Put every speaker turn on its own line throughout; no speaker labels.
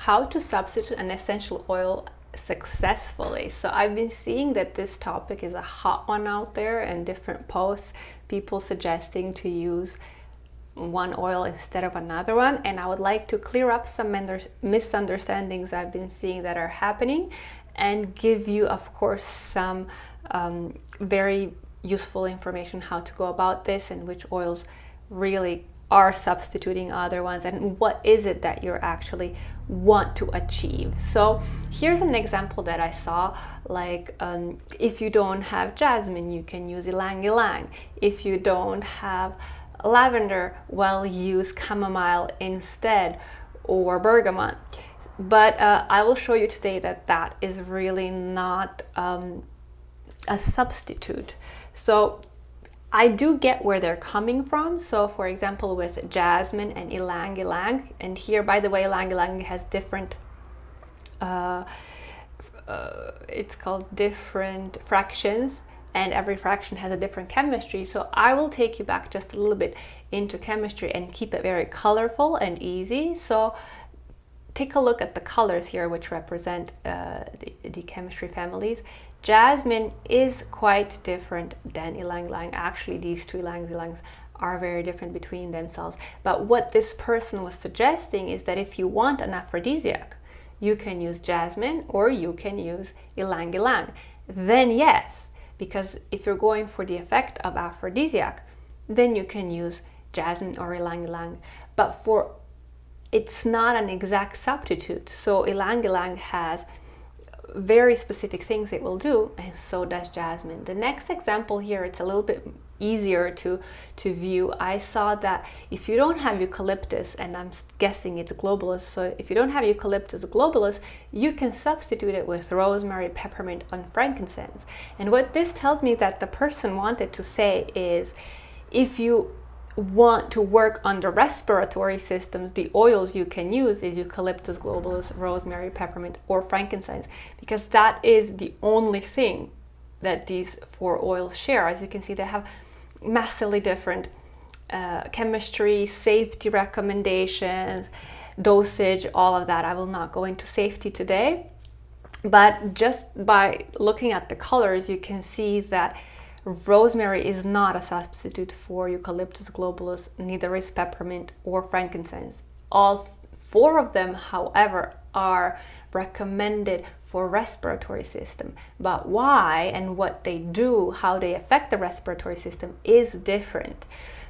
how to substitute an essential oil successfully. So I've been seeing that this topic is a hot one out there, and different posts, people suggesting to use one oil instead of another one, and I would like to clear up some misunderstandings I've been seeing that are happening, and give you, of course, some very useful information how to go about this, and which oils really are substituting other ones, and what is it that you're actually want to achieve. So here's an example that I saw, like if you don't have jasmine, you can use ylang ylang. If you don't have lavender, well, use chamomile instead, or bergamot. But I will show you today that that is really not a substitute. So I do get where they're coming from. So for example, with jasmine and ylang ylang, and here, by the way, ylang ylang has different it's called different fractions, and every fraction has a different chemistry. So I will take you back just a little bit into chemistry and keep it very colorful and easy. So take a look at the colors here, which represent the chemistry families. Jasmine is quite different than ylang ylang. Actually, these two ylang ylangs are very different between themselves. But what this person was suggesting is that if you want an aphrodisiac, you can use jasmine or you can use ylang ylang. Then yes, because if you're going for the effect of aphrodisiac, then you can use jasmine or ylang ylang. But it's not an exact substitute. So ylang ylang has very specific things it will do, and so does jasmine. The next example here, it's a little bit easier to view. I saw that if you don't have eucalyptus, and I'm guessing it's globulus, so if you don't have eucalyptus globulus, you can substitute it with rosemary, peppermint, and frankincense. And what this tells me that the person wanted to say is, if you want to work on the respiratory systems, the oils you can use is eucalyptus globulus, rosemary, peppermint, or frankincense, because that is the only thing that these four oils share. As you can see, they have massively different chemistry, safety recommendations, dosage, all of that. I will not go into safety today, but just by looking at the colors, you can see that rosemary is not a substitute for eucalyptus globulus, neither is peppermint or frankincense. All four of them, however, are recommended for respiratory system. But why and what they do, how they affect the respiratory system is different.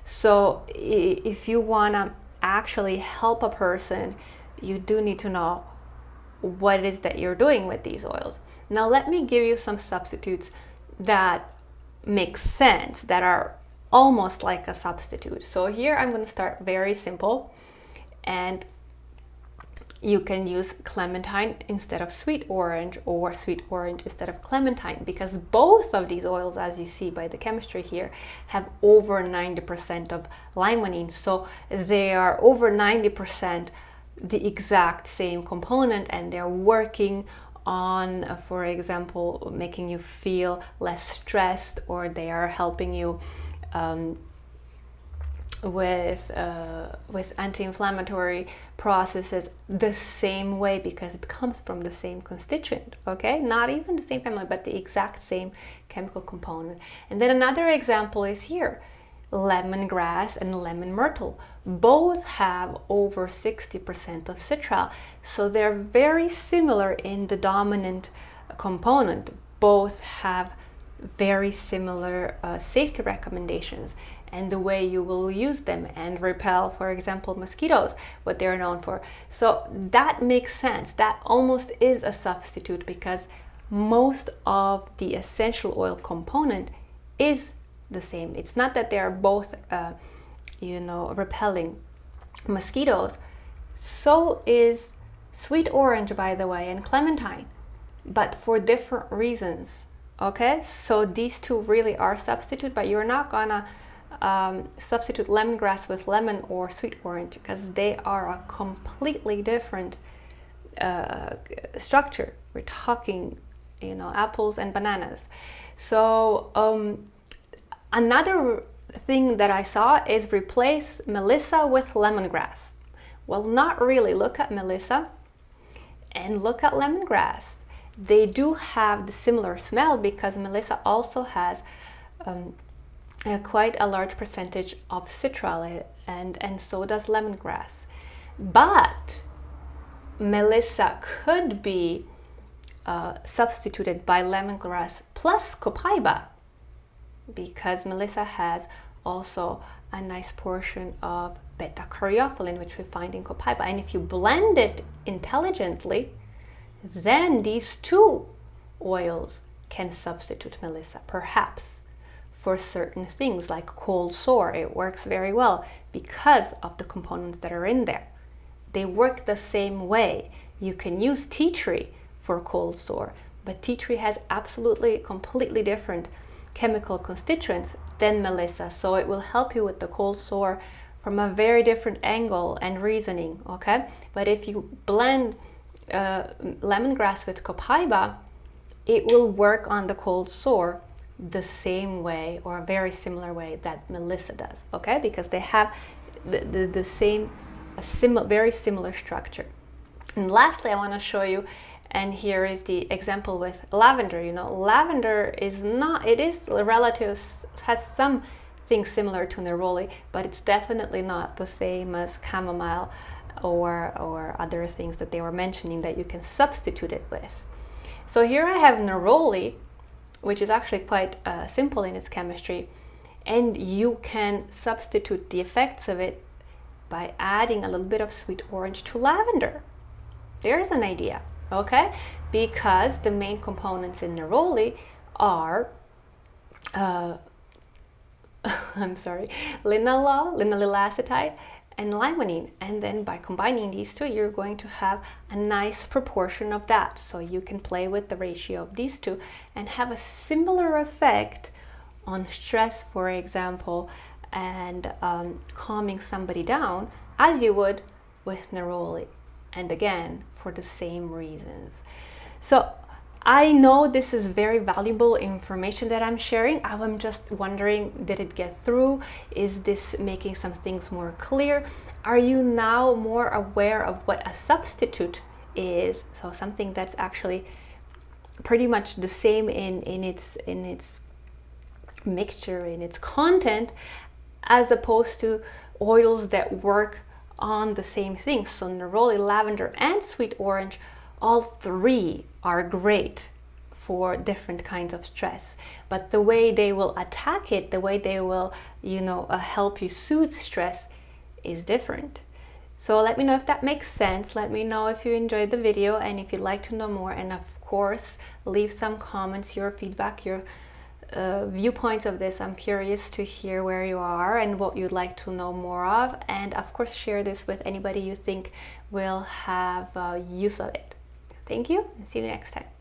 So if you want to actually help a person, you do need to know what it is that you're doing with these oils. Now let me give you some substitutes that make sense, that are almost like a substitute. So here I'm going to start very simple, and you can use clementine instead of sweet orange, or sweet orange instead of clementine, because both of these oils, as you see by the chemistry here, have over 90% of limonene. So they are over 90% the exact same component, and they're working on, for example, making you feel less stressed, or they are helping you with anti-inflammatory processes the same way, because it comes from the same constituent. Okay, not even the same family, but the exact same chemical component. And then another example is here, lemongrass and lemon myrtle. Both have over 60% of citral, so they're very similar in the dominant component. Both have very similar safety recommendations and the way you will use them and repel, for example, mosquitoes, what they're known for. So that makes sense. That almost is a substitute, because most of the essential oil component is the same. It's not that they are both repelling mosquitoes. So is sweet orange, by the way, and clementine, but for different reasons. Okay, so these two really are substitute, but you're not gonna substitute lemongrass with lemon or sweet orange, because they are a completely different structure. We're talking, apples and bananas. So another thing that I saw is replace Melissa with lemongrass. Well, not really. Look at Melissa. And look at lemongrass. They do have the similar smell because Melissa also has quite a large percentage of citral, and so does lemongrass. But Melissa could be substituted by lemongrass plus copaiba, because Melissa has also a nice portion of beta-caryophyllene, which we find in copaiba. And if you blend it intelligently, then these two oils can substitute Melissa, perhaps for certain things like cold sore. It works very well because of the components that are in there. They work the same way. You can use tea tree for cold sore, but tea tree has absolutely completely different chemical constituents than Melissa, so it will help you with the cold sore from a very different angle and reasoning, okay? But if you blend lemongrass with copaiba, it will work on the cold sore the same way or a very similar way that Melissa does, okay? Because they have the same, very similar structure. And lastly, I want to show you, and here is the example with lavender. You know, lavender is not, it is relative, has some things similar to neroli, but it's definitely not the same as chamomile or other things that they were mentioning that you can substitute it with. So here I have neroli, which is actually quite simple in its chemistry, and you can substitute the effects of it by adding a little bit of sweet orange to lavender. There's an idea, okay? Because the main components in neroli are linalool acetate, and limonene, and then by combining these two, you're going to have a nice proportion of that. So you can play with the ratio of these two and have a similar effect on stress, for example, and calming somebody down as you would with neroli, and again for the same reasons. So I know this is very valuable information that I'm sharing. I'm just wondering, did it get through? Is this making some things more clear? Are you now more aware of what a substitute is? So something that's actually pretty much the same in its mixture, in its content, as opposed to oils that work on the same thing. So neroli, lavender, and sweet orange, all three are great for different kinds of stress, but the way they will attack it, the way they will, help you soothe stress is different. So let me know if that makes sense. Let me know if you enjoyed the video and if you'd like to know more, and of course leave some comments, your feedback, your viewpoints of this. I'm curious to hear where you are and what you'd like to know more of, and of course share this with anybody you think will have use of it. Thank you, and see you next time.